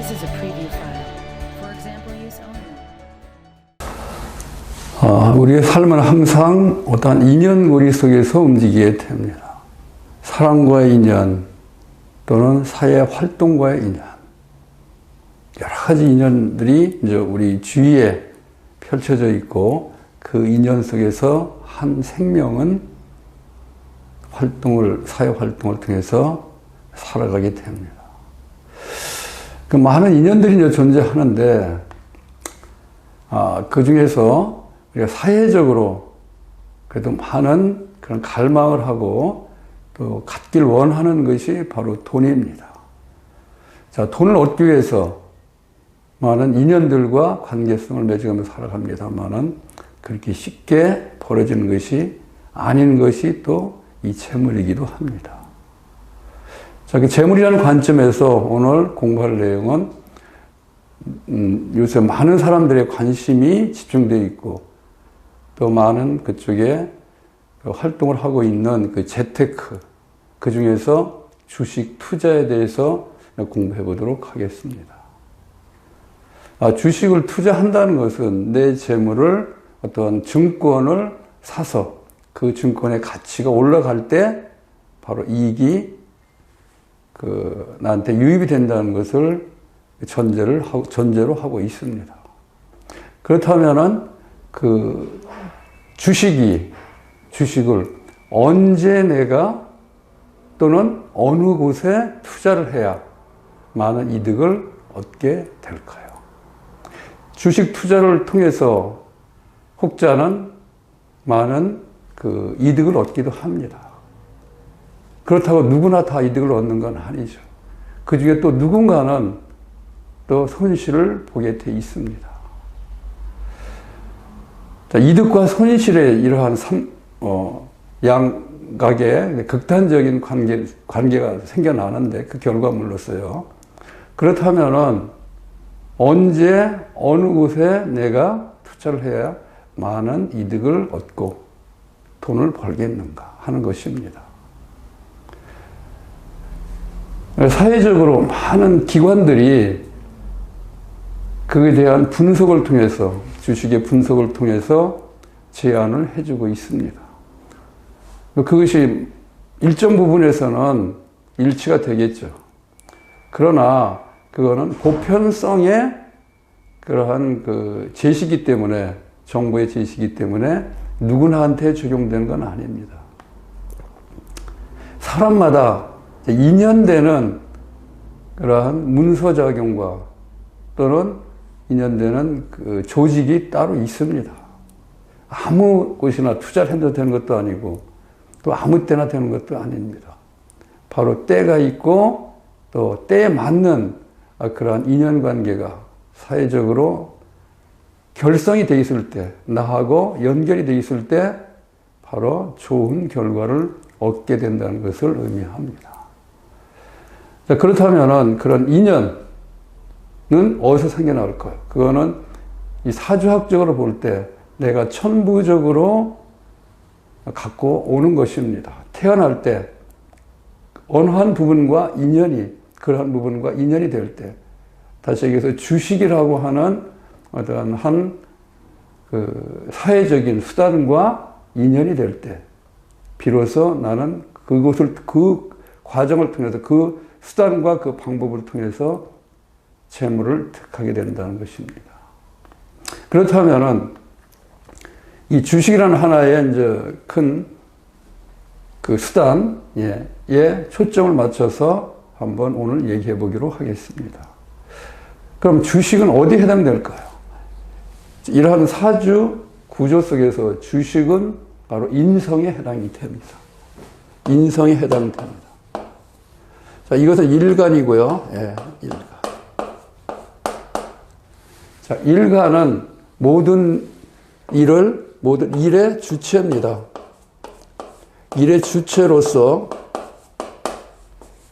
This is a preview file. For example, use ONU. 우리의 삶은 항상 어떠한 인연고리 속에서 움직이게 됩니다. 사람과의 인연 또는 사회 활동과의 인연, 여러 가지 인연들이 이제 우리 주위에 펼쳐져 있고 그 인연 속에서 한 생명은 사회 활동을 통해서 살아가게 됩니다. 그 많은 인연들이 이제 존재하는데, 그 중에서 우리가 사회적으로 그래도 많은 그런 갈망을 하고 또 갖길 원하는 것이 바로 돈입니다. 자, 돈을 얻기 위해서 많은 인연들과 관계성을 맺어가면서 살아갑니다만은 그렇게 쉽게 벌어지는 것이 아닌 것이 또 이 재물이기도 합니다. 자, 그 재물이라는 관점에서 오늘 공부할 내용은 요새 많은 사람들의 관심이 집중되어 있고 또 많은 그쪽에 활동을 하고 있는 그 재테크, 그 중에서 주식 투자에 대해서 공부해 보도록 하겠습니다. 주식을 투자한다는 것은 내 재물을 어떤 증권을 사서 그 증권의 가치가 올라갈 때 바로 이익이 나한테 유입이 된다는 것을 전제로 하고 있습니다. 그렇다면은 그 주식을 언제 내가 또는 어느 곳에 투자를 해야 많은 이득을 얻게 될까요? 주식 투자를 통해서 혹자는 많은 그 이득을 얻기도 합니다. 그렇다고 누구나 다 이득을 얻는 건 아니죠. 그 중에 또 누군가는 또 손실을 보게 돼 있습니다. 자, 이득과 손실의 이러한 양각의 극단적인 관계가 생겨나는데 그 결과물로서요. 그렇다면은 언제 어느 곳에 내가 투자를 해야 많은 이득을 얻고 돈을 벌겠는가 하는 것입니다. 사회적으로 많은 기관들이 그에 대한 분석을 통해서, 주식의 분석을 통해서 제안을 해주고 있습니다. 그것이 일정 부분에서는 일치가 되겠죠. 그러나 그거는 보편성의 그러한 그 제시기 때문에, 정보의 제시기 때문에 누구나한테 적용되는 건 아닙니다. 사람마다 인연되는 그러한 문서작용과 또는 인연되는 그 조직이 따로 있습니다. 아무 곳이나 투자를 해도 되는 것도 아니고 또 아무 때나 되는 것도 아닙니다. 바로 때가 있고 또 때에 맞는 그러한 인연관계가 사회적으로 결성이 되어 있을 때, 나하고 연결이 되어 있을 때 바로 좋은 결과를 얻게 된다는 것을 의미합니다. 자, 그렇다면은 그런 인연은 어디서 생겨날까요? 그거는 이 사주학적으로 볼 때 내가 천부적으로 갖고 오는 것입니다. 태어날 때 어느 한 부분과 그러한 부분과 인연이 될 때, 다시 얘기해서 주식이라고 하는 어떠한 그 사회적인 수단과 인연이 될 때, 비로소 나는 그 과정을 통해서 그 수단과 그 방법을 통해서 재물을 득하게 된다는 것입니다. 그렇다면은 이 주식이라는 하나의 이제 큰 그 수단에 초점을 맞춰서 한번 오늘 얘기해 보기로 하겠습니다. 그럼 주식은 어디에 해당될까요? 이러한 사주 구조 속에서 주식은 바로 인성에 해당이 됩니다. 인성에 해당됩니다. 자, 이것은 일간이고요. 일간. 자, 일간은 모든 일의 주체입니다. 일의 주체로서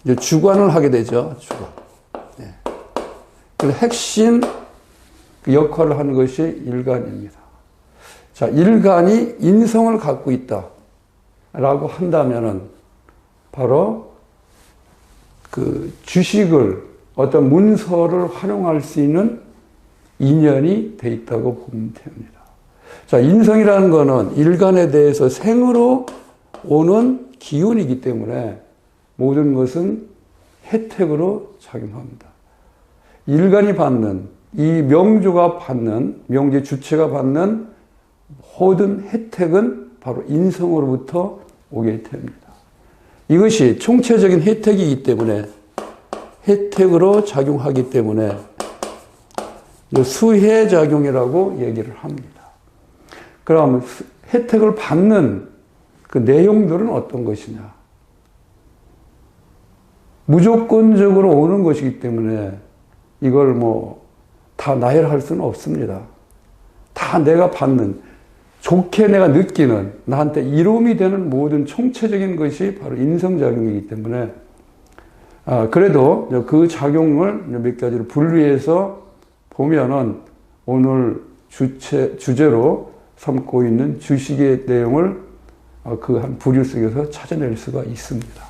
이제 주관을 하게 되죠. 주관. 그래서 핵심 역할을 하는 것이 일간입니다. 자, 일간이 인성을 갖고 있다라고 한다면은 바로 그 주식을 어떤 문서를 활용할 수 있는 인연이 돼 있다고 보면 됩니다. 자, 인성이라는 것은 일간에 대해서 생으로 오는 기운이기 때문에 모든 것은 혜택으로 작용합니다. 일간이 받는, 이 명주가 받는, 명제 주체가 받는 모든 혜택은 바로 인성으로부터 오게 됩니다. 이것이 총체적인 혜택이기 때문에 혜택으로 작용하기 때문에 수혜작용이라고 얘기를 합니다. 그럼 혜택을 받는 그 내용들은 어떤 것이냐? 무조건적으로 오는 것이기 때문에 이걸 다 나열할 수는 없습니다. 다 내가 받는, 좋게 내가 느끼는, 나한테 이로움이 되는 모든 총체적인 것이 바로 인성작용이기 때문에 그래도 그 작용을 몇 가지로 분류해서 보면은 오늘 주제로 삼고 있는 주식의 내용을 그 한 부류 속에서 찾아낼 수가 있습니다.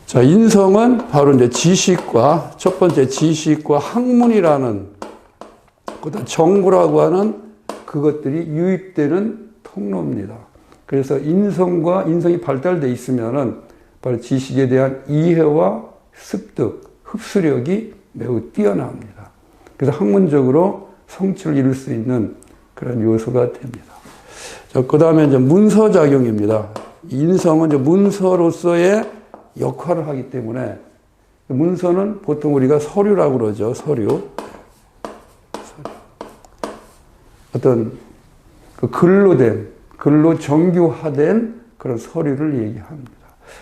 자, 인성은 바로 이제 지식과, 첫 번째 지식과 학문이라는, 그다음 정보라고 하는 그것들이 유입되는 통로입니다. 그래서 인성이 발달되어 있으면은 바로 지식에 대한 이해와 습득, 흡수력이 매우 뛰어납니다. 그래서 학문적으로 성취를 이룰 수 있는 그런 요소가 됩니다. 자, 그 다음에 이제 문서작용입니다. 인성은 이제 문서로서의 역할을 하기 때문에 문서는 보통 우리가 서류라고 그러죠. 서류. 어떤 그 글로 정교화된 그런 서류를 얘기합니다.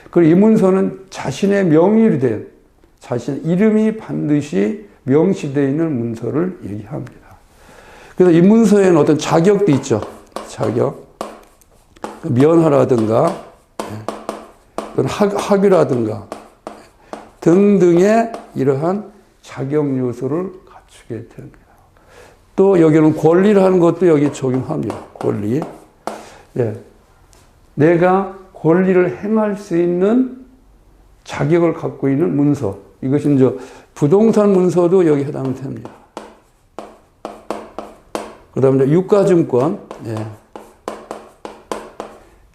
그리고 이 문서는 자신의 명의로 된, 자신의 이름이 반드시 명시되어 있는 문서를 얘기합니다. 그래서 이 문서에는 어떤 자격도 있죠. 자격. 면허라든가, 학위라든가 등등의 이러한 자격 요소를 갖추게 됩니다. 또 여기는 권리를 하는 것도 여기 적용합니다. 권리. 예. 내가 권리를 행할 수 있는 자격을 갖고 있는 문서. 이것은 이제 부동산 문서도 여기 해당됩니다. 그 다음에 유가증권. 예.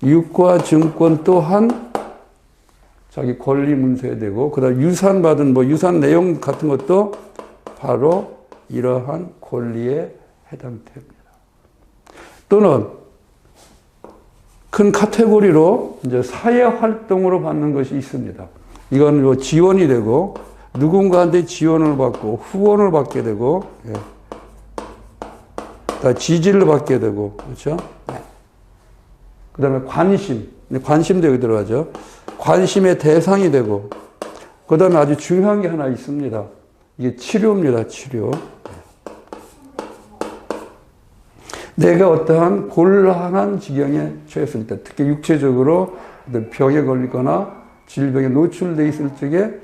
유가증권 또한 자기 권리 문서에 되고, 그 다음 유산 받은 유산 내용 같은 것도 바로 이러한 권리에 해당됩니다. 또는 큰 카테고리로 이제 사회 활동으로 받는 것이 있습니다. 이건 지원이 되고, 누군가한테 지원을 받고, 후원을 받게 되고, 예. 지지를 받게 되고, 그렇죠? 그 다음에 관심도 여기 들어가죠. 관심의 대상이 되고, 그 다음에 아주 중요한 게 하나 있습니다. 이게 치료입니다, 치료. 내가 어떠한 곤란한 지경에 처했을 때, 특히 육체적으로 병에 걸리거나 질병에 노출되어 있을 적에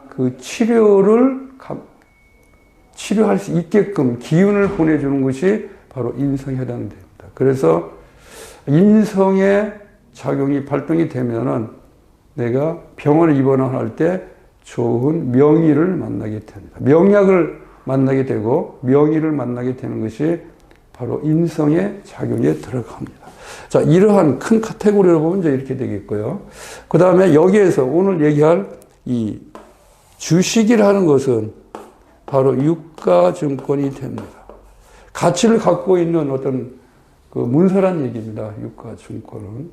그 치료할 수 있게끔 기운을 보내주는 것이 바로 인성에 해당됩니다. 그래서 인성의 작용이 발동이 되면은 내가 병원에 입원할 때 좋은 명의를 만나게 됩니다. 명약을 만나게 되고 명의를 만나게 되는 것이 바로 인성의 작용에 들어갑니다. 자, 이러한 큰 카테고리로 보면 이제 이렇게 되겠고요. 그 다음에 여기에서 오늘 얘기할 이 주식이라는 것은 바로 유가증권이 됩니다. 가치를 갖고 있는 어떤 그 문서란 얘기입니다. 유가증권은.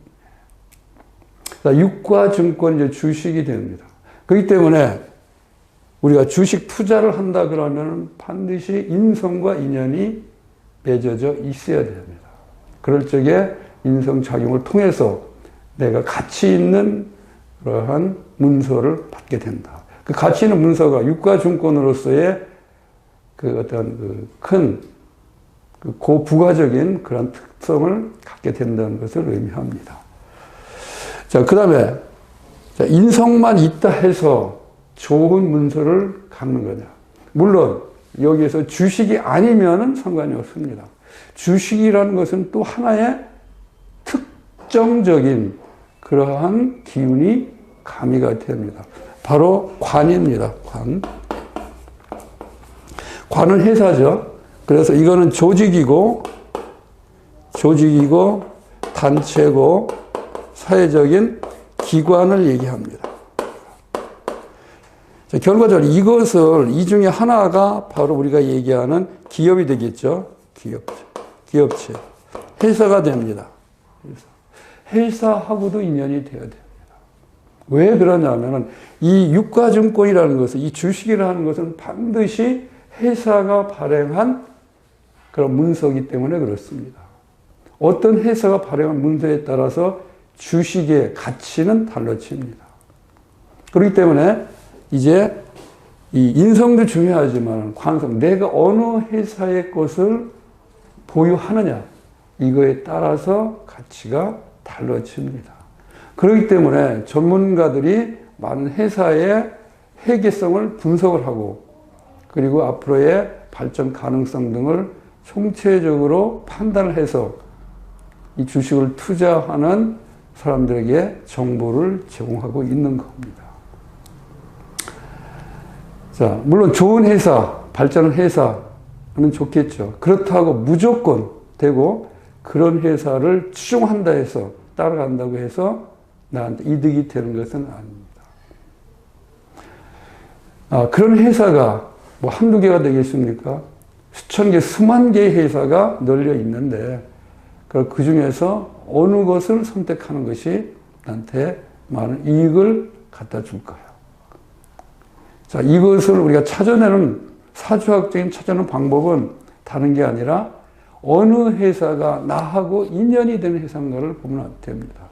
유가증권 이제 주식이 됩니다. 그렇기 때문에 우리가 주식 투자를 한다 그러면 반드시 인성과 인연이 맺어져 있어야 됩니다. 그럴 적에 인성작용을 통해서 내가 가치 있는 그러한 문서를 받게 된다. 그 가치 있는 문서가 유가증권으로서의 그 어떤 큰 고부가적인 그런 특성을 갖게 된다는 것을 의미합니다. 자, 그 다음에 인성만 있다 해서 좋은 문서를 갖는 거냐. 물론 여기에서 주식이 아니면 상관이 없습니다. 주식이라는 것은 또 하나의 특정적인 그러한 기운이 가미가 됩니다. 바로 관입니다. 관. 관은 회사죠. 그래서 이거는 조직이고 단체고 사회적인 기관을 얘기합니다. 자, 결과적으로 이 중에 하나가 바로 우리가 얘기하는 기업이 되겠죠. 기업체. 회사가 됩니다. 회사하고도 인연이 되어야 됩니다. 왜 그러냐면은 이 유가증권이라는 것은, 이 주식이라는 것은 반드시 회사가 발행한 그런 문서이기 때문에 그렇습니다. 어떤 회사가 발행한 문서에 따라서 주식의 가치는 달라집니다. 그렇기 때문에 이제 이 인성도 중요하지만 관성, 내가 어느 회사의 것을 보유하느냐, 이거에 따라서 가치가 달라집니다. 그렇기 때문에 전문가들이 많은 회사의 회계성을 분석을 하고, 그리고 앞으로의 발전 가능성 등을 총체적으로 판단을 해서 이 주식을 투자하는 사람들에게 정보를 제공하고 있는 겁니다. 자, 물론 좋은 회사, 발전한 회사는 좋겠죠. 그렇다고 무조건 되고, 그런 회사를 추종한다 해서, 따라간다고 해서 나한테 이득이 되는 것은 아닙니다. 그런 회사가 뭐 한두 개가 되겠습니까? 수천 개, 수만 개의 회사가 널려 있는데, 그 중에서 어느 것을 선택하는 것이 나한테 많은 이익을 갖다 줄까요? 자, 이것을 우리가 사주학적인 찾아내는 방법은 다른 게 아니라 어느 회사가 나하고 인연이 되는 회사인가를 보면 됩니다.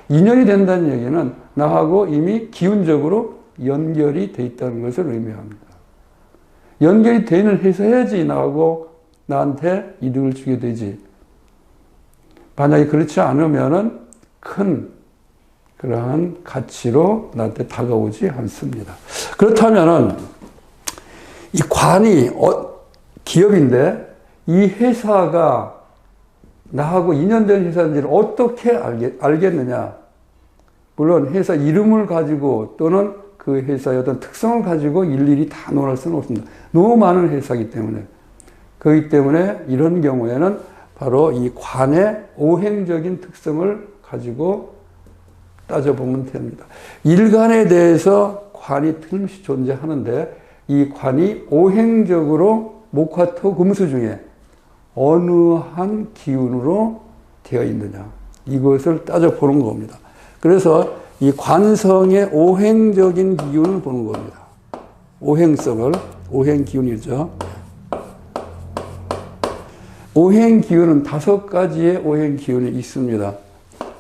인연이 된다는 얘기는 나하고 이미 기운적으로 연결이 돼 있다는 것을 의미합니다. 연결이 되는 회사여야지 나한테 이득을 주게 되지. 만약에 그렇지 않으면은 큰 그러한 가치로 나한테 다가오지 않습니다. 그렇다면은 이 관이 기업인데 이 회사가 나하고 인연된 회사인지를 어떻게 알겠느냐? 물론 회사 이름을 가지고 또는 그 회사의 어떤 특성을 가지고 일일이 다 논할 수는 없습니다. 너무 많은 회사이기 때문에. 그렇기 때문에 이런 경우에는 바로 이 관의 오행적인 특성을 가지고 따져보면 됩니다. 일간에 대해서 관이 틀림없이 존재하는데, 이 관이 오행적으로 목화토 금수 중에 어느 한 기운으로 되어 있느냐, 이것을 따져보는 겁니다. 그래서 이 관성의 오행적인 기운을 보는 겁니다. 오행 기운이죠. 오행 기운은 5가지의 오행 기운이 있습니다.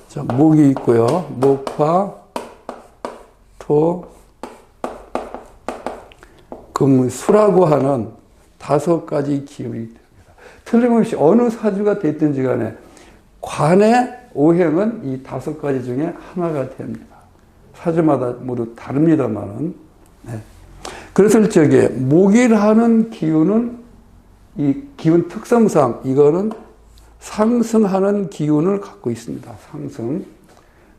자, 목이 있고요. 목화, 토, 금, 수라고 하는 5가지 기운이 됩니다. 틀림없이 어느 사주가 됐든지 간에 관의 오행은 이 5가지 중에 하나가 됩니다. 사주마다 모두 다릅니다만은. 네. 그랬을 적에 목이라는 기운은 이 기운 특성상 이거는 상승하는 기운을 갖고 있습니다. 상승.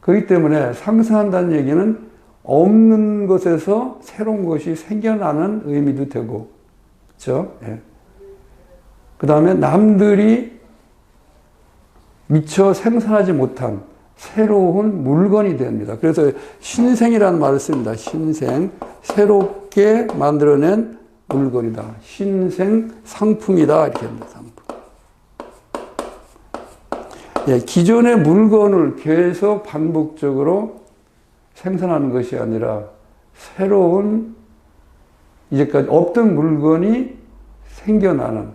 그렇기 때문에 상승한다는 얘기는 없는 것에서 새로운 것이 생겨나는 의미도 되고, 그렇죠? 예. 그 다음에 남들이 미처 생산하지 못한 새로운 물건이 됩니다. 그래서 신생이라는 말을 씁니다. 신생, 새롭게 만들어낸 물건이다. 신생 상품이다. 이렇게 합니다. 상품. 예, 기존의 물건을 계속 반복적으로 생산하는 것이 아니라 새로운 이제까지 없던 물건이 생겨나는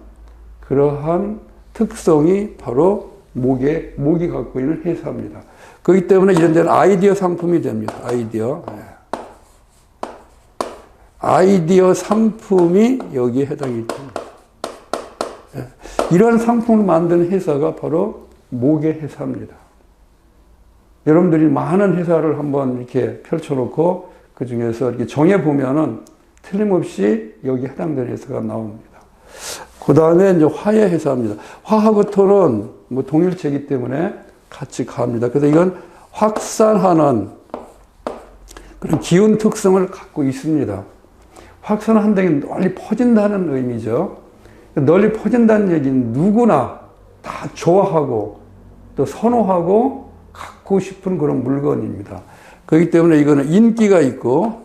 그러한 특성이 바로 목이 갖고 있는 회사입니다. 그렇기 때문에 이런 데는 아이디어 상품이 됩니다. 아이디어. 아이디어 상품이 여기에 해당이 됩니다. 이러한 상품을 만드는 회사가 바로 목의 회사입니다. 여러분들이 많은 회사를 한번 이렇게 펼쳐놓고 그 중에서 이렇게 정해보면은 틀림없이 여기에 해당되는 회사가 나옵니다. 그 다음에 이제 화의 회사입니다. 화하고 토는 뭐 동일체이기 때문에 같이 갑니다. 그래서 이건 확산하는 그런 기운 특성을 갖고 있습니다. 확산한다는 게 널리 퍼진다는 의미죠. 널리 퍼진다는 얘기는 누구나 다 좋아하고 또 선호하고 갖고 싶은 그런 물건입니다. 그렇기 때문에 이거는 인기가 있고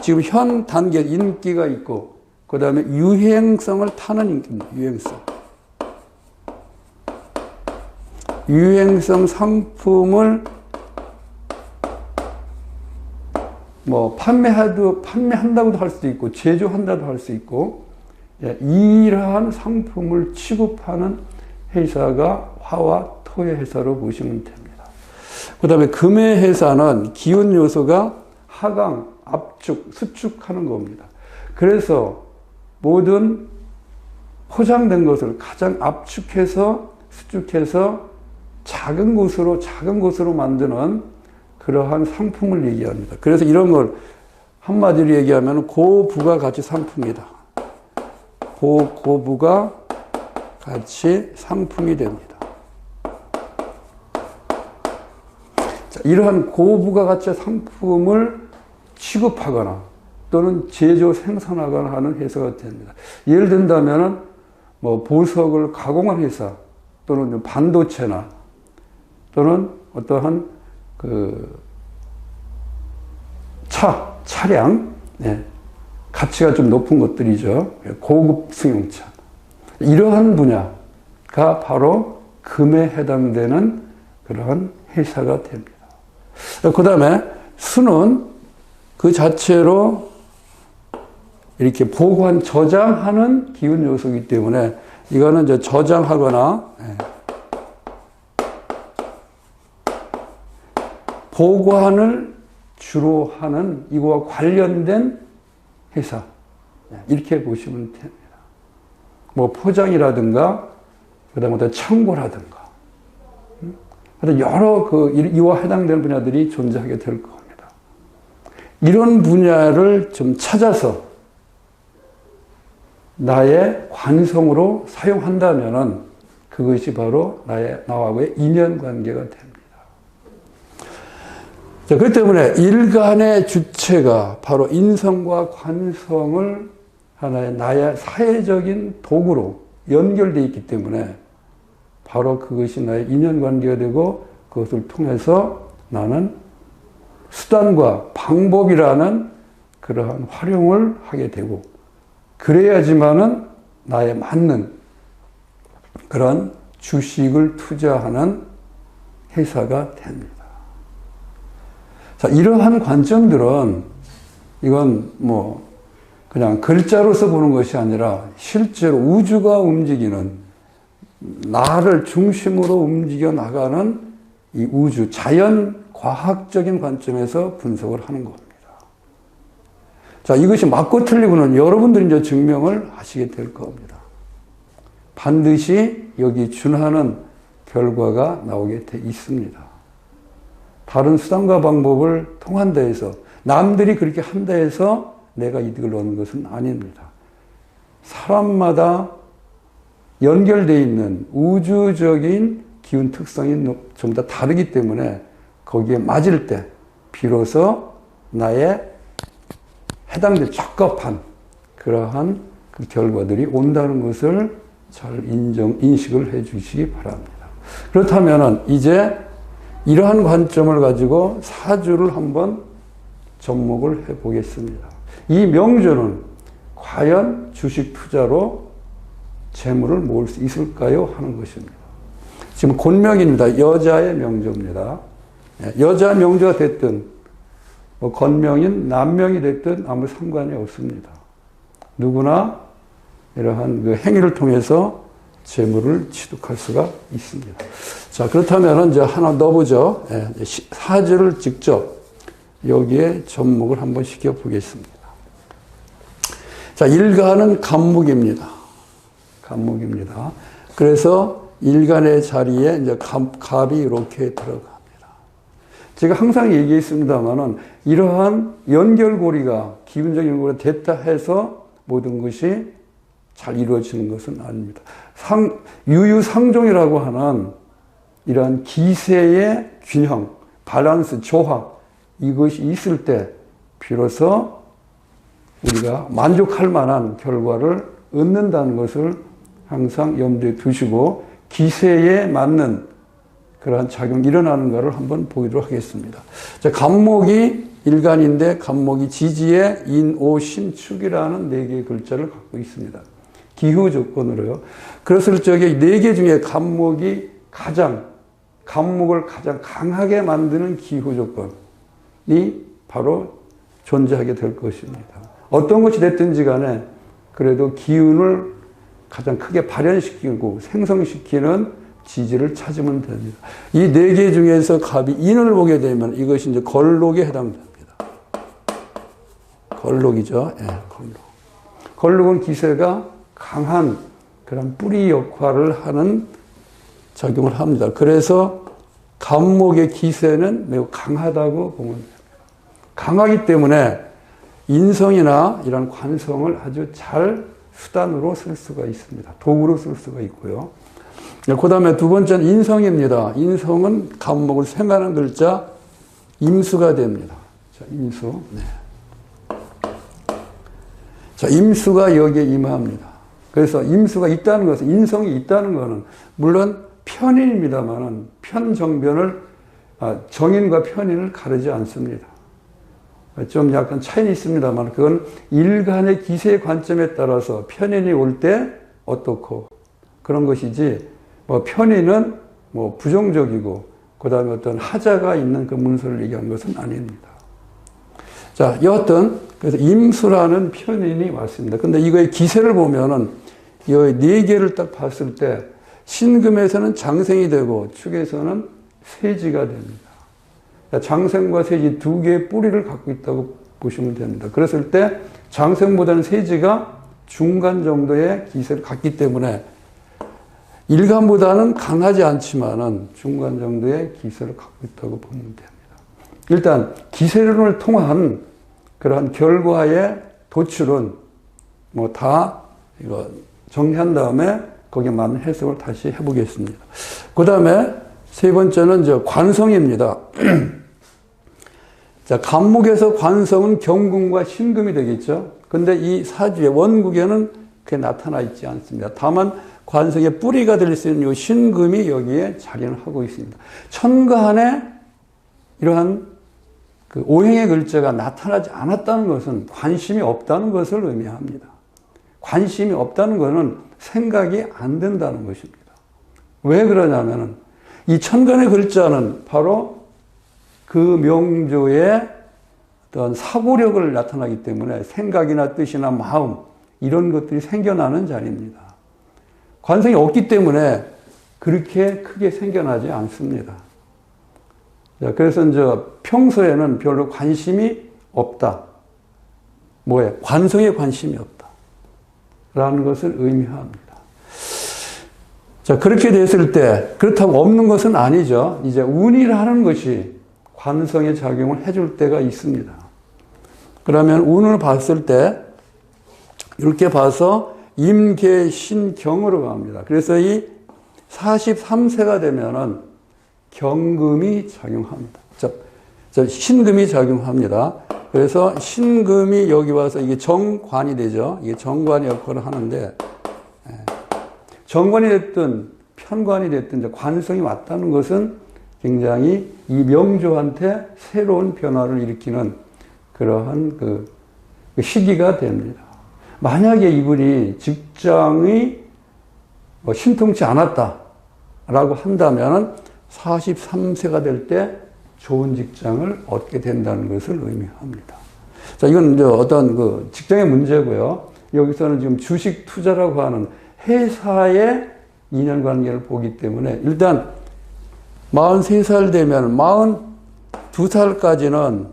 지금 현 단계 인기가 있고 그 다음에 유행성을 타는 인기입니다. 유행성 상품을 뭐 판매한다고도 할 수도 있고 제조한다도 할 수 있고 이러한 상품을 취급하는 회사가 화와 토의 회사로 보시면 됩니다. 그 다음에 금의 회사는 기운 요소가 하강, 압축, 수축하는 겁니다. 그래서 모든 포장된 것을 가장 압축해서 수축해서 작은 곳으로 만드는 그러한 상품을 얘기합니다. 그래서 이런 걸 한마디로 얘기하면 고부가 가치 상품이다. 고부가 가치 상품이 됩니다. 자, 이러한 고부가 가치 상품을 취급하거나 또는 제조 생산하거나 하는 회사가 됩니다. 예를 든다면 뭐 보석을 가공한 회사 또는 반도체나 또는 어떠한 차량, 가치가 좀 높은 것들이죠. 고급 승용차. 이러한 분야가 바로 금에 해당되는 그러한 회사가 됩니다. 그 다음에 수는 그 자체로 이렇게 보관, 저장하는 기운 요소이기 때문에 이거는 이제 저장하거나 보관을 주로 하는 이거와 관련된 회사. 이렇게 보시면 됩니다. 뭐 포장이라든가, 그 다음에 어떤 창고라든가. 여러 이와 해당되는 분야들이 존재하게 될 겁니다. 이런 분야를 좀 찾아서 나의 관성으로 사용한다면은 그것이 바로 나와의 인연관계가 됩니다. 자, 그렇기 때문에 일간의 주체가 바로 인성과 관성을 하나의 나의 사회적인 도구로 연결되어 있기 때문에 바로 그것이 나의 인연관계가 되고 그것을 통해서 나는 수단과 방법이라는 그러한 활용을 하게 되고 그래야지만은 나에 맞는 그런 주식을 투자하는 회사가 됩니다. 자, 이러한 관점들은 이건 뭐 그냥 글자로서 보는 것이 아니라 실제로 우주가 움직이는 나를 중심으로 움직여 나가는 이 우주, 자연 과학적인 관점에서 분석을 하는 겁니다. 자, 이것이 맞고 틀리고는 여러분들이 이제 증명을 하시게 될 겁니다. 반드시 여기 준하는 결과가 나오게 돼 있습니다. 다른 수단과 방법을 통한다 해서 남들이 그렇게 한다 해서 내가 이득을 얻는 것은 아닙니다. 사람마다 연결되어 있는 우주적인 기운 특성이 좀 다 다르기 때문에 거기에 맞을 때 비로소 나의 해당될 적합한 그러한 그 결과들이 온다는 것을 잘 인식을 해 주시기 바랍니다. 그렇다면 이제 이러한 관점을 가지고 사주를 한번 접목을 해 보겠습니다. 이 명조는 과연 주식 투자로 재물을 모을 수 있을까요? 하는 것입니다. 지금 곤명입니다. 여자의 명조입니다. 여자 명조가 됐든 뭐 건명인 남명이 됐든 아무 상관이 없습니다. 누구나 이러한 그 행위를 통해서 재물을 취득할 수가 있습니다. 자, 그렇다면 이제 하나 넣어보죠. 사주를 직접 여기에 접목을 한번 시켜보겠습니다. 자, 일간은 간목입니다. 간목입니다. 그래서 일간의 자리에 이제 갑이 이렇게 들어갑니다. 제가 항상 얘기했습니다만은 이러한 연결고리가 기운적인 연결고리가 됐다 해서 모든 것이 잘 이루어지는 것은 아닙니다. 유유상종이라고 하는 이러한 기세의 균형, 밸런스, 조화 이것이 있을 때 비로소 우리가 만족할 만한 결과를 얻는다는 것을 항상 염두에 두시고 기세에 맞는 그러한 작용이 일어나는가를 한번 보도록 하겠습니다. 자, 간목이 일간인데 간목이 지지에 인오 신축이라는 네 개의 글자를 갖고 있습니다. 기후 조건으로요. 그랬을 적에 네 개 중에 간목을 가장 강하게 만드는 기후 조건이 바로 존재하게 될 것입니다. 어떤 것이 됐든지 간에 그래도 기운을 가장 크게 발현시키고 생성시키는 지지를 찾으면 됩니다. 이 네 개 중에서 갑이 인을 보게 되면 이것이 이제 걸록에 해당됩니다. 걸록이죠. 예, 걸록. 걸록은 기세가 강한 그런 뿌리 역할을 하는 작용을 합니다. 그래서 간목의 기세는 매우 강하다고 보면 됩니다. 강하기 때문에 인성이나 이런 관성을 아주 잘 수단으로 쓸 수가 있습니다. 도구로 쓸 수가 있고요. 그 다음에 두 번째는 인성입니다. 인성은 간목을 생하는 글자 임수가 됩니다. 자, 임수. 네. 자, 임수가 여기에 임합니다. 그래서 임수가 있다는 것은, 인성이 있다는 것은, 물론 편인입니다만은, 편정변을, 정인과 편인을 가르지 않습니다. 좀 약간 차이는 있습니다만, 그건 일간의 기세의 관점에 따라서 편인이 올 때 어떻고, 그런 것이지, 편인은 부정적이고, 그 다음에 어떤 하자가 있는 그 문서를 얘기한 것은 아닙니다. 자, 여하튼, 그래서 임수라는 편인이 왔습니다. 근데 이거의 기세를 보면은, 이 네 개를 딱 봤을 때, 신금에서는 장생이 되고, 축에서는 세지가 됩니다. 장생과 세지 두 개의 뿌리를 갖고 있다고 보시면 됩니다. 그랬을 때, 장생보다는 세지가 중간 정도의 기세를 갖기 때문에, 일간보다는 강하지 않지만은 중간 정도의 기세를 갖고 있다고 보면 됩니다. 일단 기세론을 통한 그러한 결과의 도출은 다 이거 정리한 다음에 거기에 맞는 해석을 다시 해보겠습니다. 그 다음에 세 번째는 관성입니다. 자, 간목에서 관성은 경금과 신금이 되겠죠. 근데 이 사주의 원국에는 그게 나타나 있지 않습니다. 다만 관성의 뿌리가 될 수 있는 이 신금이 여기에 자리를 하고 있습니다. 천간에 이러한 그 오행의 글자가 나타나지 않았다는 것은 관심이 없다는 것을 의미합니다. 관심이 없다는 것은 생각이 안 된다는 것입니다. 왜 그러냐면은 이 천간의 글자는 바로 그 명조의 어떤 사고력을 나타나기 때문에 생각이나 뜻이나 마음 이런 것들이 생겨나는 자리입니다. 관성이 없기 때문에 그렇게 크게 생겨나지 않습니다. 자, 그래서 평소에는 별로 관심이 없다. 뭐에? 관성에 관심이 없다. 라는 것을 의미합니다. 자, 그렇게 됐을 때, 그렇다고 없는 것은 아니죠. 이제 운이라는 것이 관성에 작용을 해줄 때가 있습니다. 그러면 운을 봤을 때, 이렇게 봐서 임계신경으로 갑니다. 그래서 이 43세가 되면은 경금이 작용합니다. 신금이 작용합니다. 그래서 신금이 여기 와서 이게 정관이 되죠. 이게 정관의 역할을 하는데, 정관이 됐든 편관이 됐든 이제 관성이 왔다는 것은 굉장히 이 명조한테 새로운 변화를 일으키는 그러한 그 시기가 됩니다. 만약에 이분이 직장이 신통치 않았다라고 한다면 43세가 될 때 좋은 직장을 얻게 된다는 것을 의미합니다. 자, 이건 이제 어떤 그 직장의 문제고요. 여기서는 지금 주식 투자라고 하는 회사의 인연관계를 보기 때문에 일단 43살 되면 42살까지는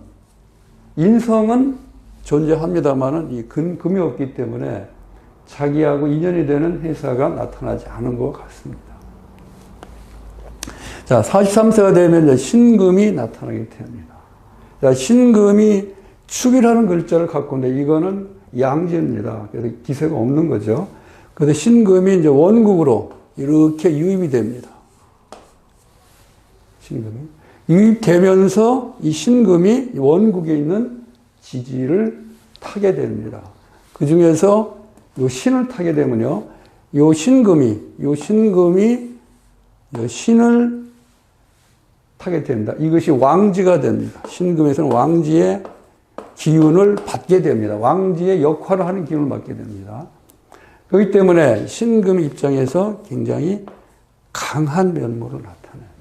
인성은 존재합니다만은 이 금이 없기 때문에 자기하고 인연이 되는 회사가 나타나지 않은 것 같습니다. 자, 43세가 되면 이제 신금이 나타나게 됩니다. 자, 신금이 축이라는 글자를 갖고 있는데 이거는 양지입니다. 그래서 기세가 없는 거죠. 그래서 신금이 이제 원국으로 이렇게 유입이 됩니다. 신금이. 유입되면서 이 신금이 원국에 있는 지지를 타게 됩니다. 그 중에서 요 신을 타게 되면요. 요 신금이 신을 타게 됩니다. 이것이 왕지가 됩니다. 신금에서는 왕지의 기운을 받게 됩니다. 왕지의 역할을 하는 기운을 받게 됩니다. 그렇기 때문에 신금 입장에서 굉장히 강한 면모를 나타냅니다.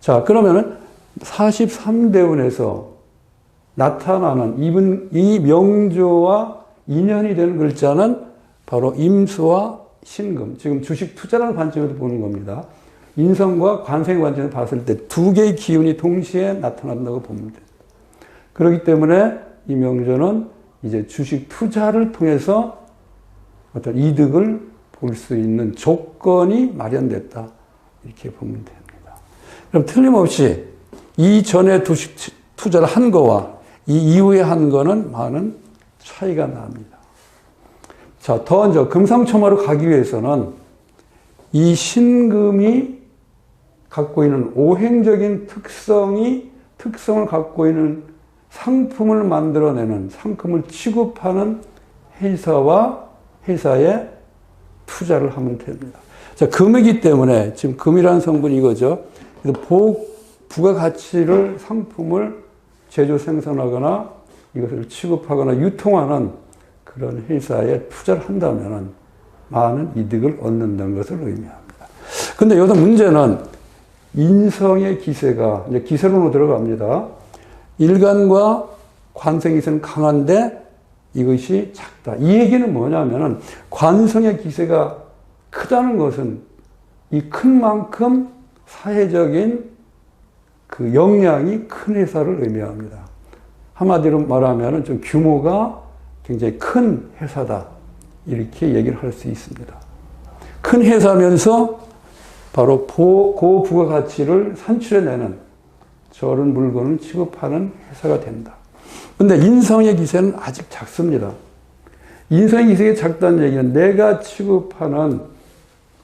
자, 그러면은 43대운에서 나타나는 이 명조와 인연이 되는 글자는 바로 임수와 신금, 지금 주식 투자라는 관점에서 보는 겁니다. 인성과 관성의 관점에서 봤을 때 두 개의 기운이 동시에 나타난다고 보면 됩니다. 그렇기 때문에 이 명조는 이제 주식 투자를 통해서 어떤 이득을 볼 수 있는 조건이 마련됐다. 이렇게 보면 됩니다. 그럼 틀림없이 이전에 주식 투자를 한 거와 이 이후에 한 거는 많은 차이가 납니다. 자, 더 이제 금상첨화로 가기 위해서는 이 신금이 갖고 있는 오행적인 특성을 갖고 있는 상품을 만들어내는, 상품을 취급하는 회사와 회사에 투자를 하면 됩니다. 자, 금이기 때문에 지금 금이라는 성분이 이거죠. 그래서 부가가치를 상품을 제조 생산하거나 이것을 취급하거나 유통하는 그런 회사에 투자를 한다면 많은 이득을 얻는다는 것을 의미합니다. 근데 여기서 문제는 인성의 기세가 이제 기세론으로 들어갑니다. 일간과 관성의 기세는 강한데 이것이 작다. 이 얘기는 뭐냐면은 관성의 기세가 크다는 것은 이 큰 만큼 사회적인 그 영향이 큰 회사를 의미합니다. 한마디로 말하면은 좀 규모가 굉장히 큰 회사다. 이렇게 얘기를 할 수 있습니다. 큰 회사면서 바로 고부가가치를 산출해내는 저런 물건을 취급하는 회사가 된다. 근데 인성의 기세는 아직 작습니다. 인성의 기세가 작다는 얘기는 내가 취급하는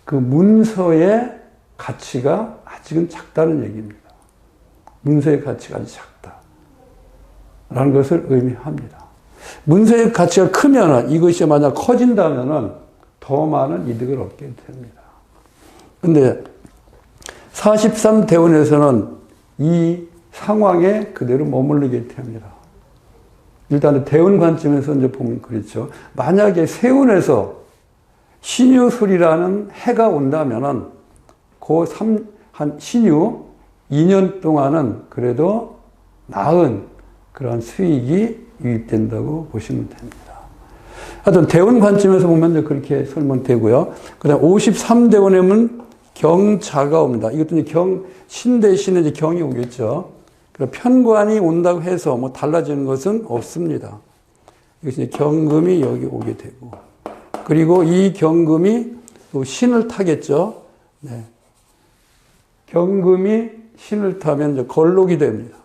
그 문서의 가치가 아직은 작다는 얘기입니다. 문서의 가치가 아직 작다. 라는 것을 의미합니다. 문서의 가치가 크면 이것이 만약 커진다면 더 많은 이득을 얻게 됩니다. 근데 43대운에서는 이 상황에 그대로 머물르게 됩니다. 일단 대운 관점에서 이제 보면 그렇죠. 만약에 세운에서 신유술이라는 해가 온다면은 한 신유 2년 동안은 그래도 나은 그런 수익이 유입된다고 보시면 됩니다. 하여튼 대운 관점에서 보면 이제 그렇게 설명되고요. 그 다음 53대운에는 경자가 옵니다. 이것도 이제 신 대신에 이제 경이 오겠죠. 편관이 온다고 해서 뭐 달라지는 것은 없습니다. 이것이 이제 경금이 여기 오게 되고, 그리고 이 경금이 또 신을 타겠죠. 네. 경금이 신을 타면 이제 걸록이 됩니다.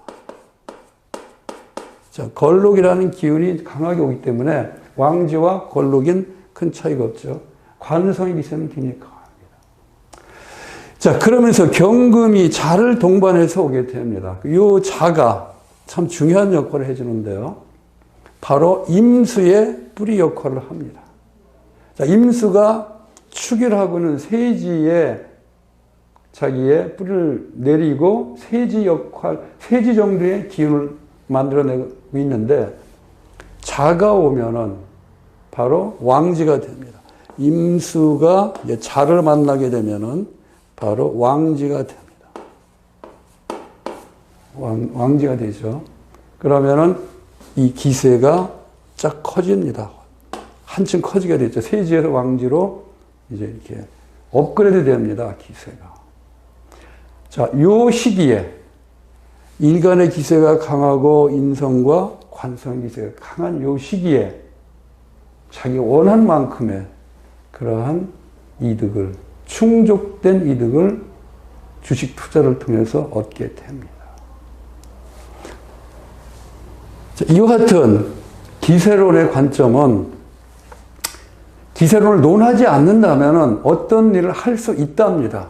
자, 걸록이라는 기운이 강하게 오기 때문에 왕지와 걸록인 큰 차이가 없죠. 관성의 기세는 굉장히 강합니다. 자, 그러면서 경금이 자를 동반해서 오게 됩니다. 이 자가 참 중요한 역할을 해주는데요. 바로 임수의 뿌리 역할을 합니다. 자, 임수가 축일하고는 세지에 자기의 뿌리를 내리고 세지 정도의 기운을 만들어내고 있는데, 자가 오면은 바로 왕지가 됩니다. 임수가 이제 자를 만나게 되면은 바로 왕지가 됩니다. 왕지가 되죠. 그러면은 이 기세가 쫙 커집니다. 한층 커지게 되죠. 세지에서 왕지로 이제 이렇게 업그레이드 됩니다. 기세가. 자, 요 시기에 일간의 기세가 강하고 인성과 관성의 기세가 강한 요 시기에 자기 원한 만큼의 그러한 이득을, 충족된 이득을 주식 투자를 통해서 얻게 됩니다. 자, 이와 같은 기세론의 관점은 기세론을 논하지 않는다면 어떤 일을 할 수 있답니다.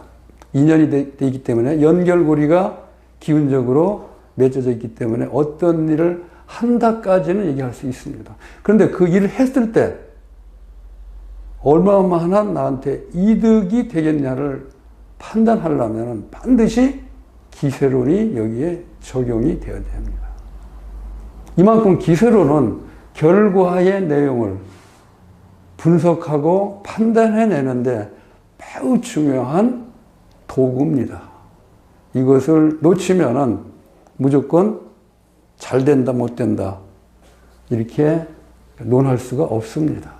인연이 되기 때문에 연결고리가 기운적으로 맺어져 있기 때문에 어떤 일을 한다까지는 얘기할 수 있습니다. 그런데 그 일을 했을 때 얼마만한 나한테 이득이 되겠냐를 판단하려면 반드시 기세론이 여기에 적용이 되어야 됩니다. 이만큼 기세론은 결과의 내용을 분석하고 판단해내는데 매우 중요한 도구입니다. 이것을 놓치면은 무조건 잘 된다, 못 된다, 이렇게 논할 수가 없습니다.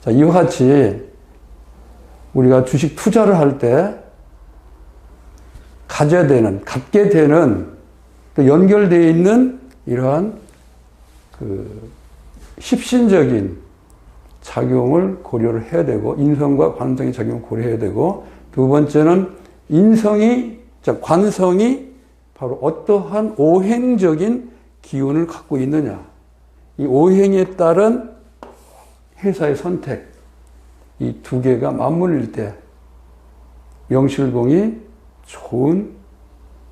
자, 이와 같이 우리가 주식 투자를 할 때 가져야 되는, 갖게 되는, 또 연결되어 있는 이러한 십신적인 작용을 고려를 해야 되고, 인성과 관성의 작용을 고려해야 되고, 두 번째는 관성이 바로 어떠한 오행적인 기운을 갖고 있느냐. 이 오행에 따른 회사의 선택, 이 두 개가 맞물릴 때 명실공히 좋은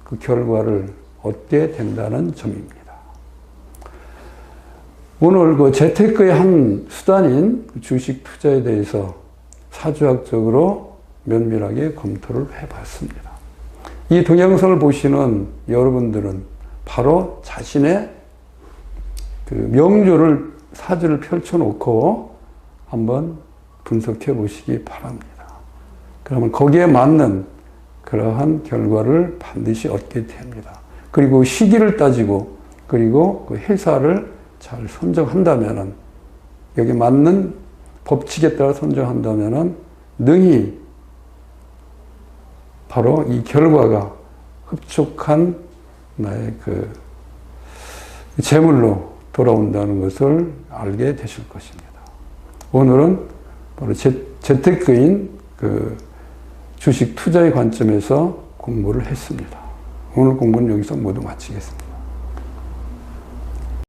그 결과를 얻게 된다는 점입니다. 오늘 그 재테크의 한 수단인 주식 투자에 대해서 사주학적으로 면밀하게 검토를 해봤습니다. 이 동영상을 보시는 여러분들은 바로 자신의 그 명조를, 사주를 펼쳐놓고 한번 분석해 보시기 바랍니다. 그러면 거기에 맞는 그러한 결과를 반드시 얻게 됩니다. 그리고 시기를 따지고, 그리고 그 회사를 잘 선정한다면은, 여기 맞는 법칙에 따라 선정한다면은 능히 바로 이 결과가 흡족한 나의 그 재물로 돌아온다는 것을 알게 되실 것입니다. 오늘은 바로 재테크인 그 주식 투자의 관점에서 공부를 했습니다. 오늘 공부는 여기서 모두 마치겠습니다.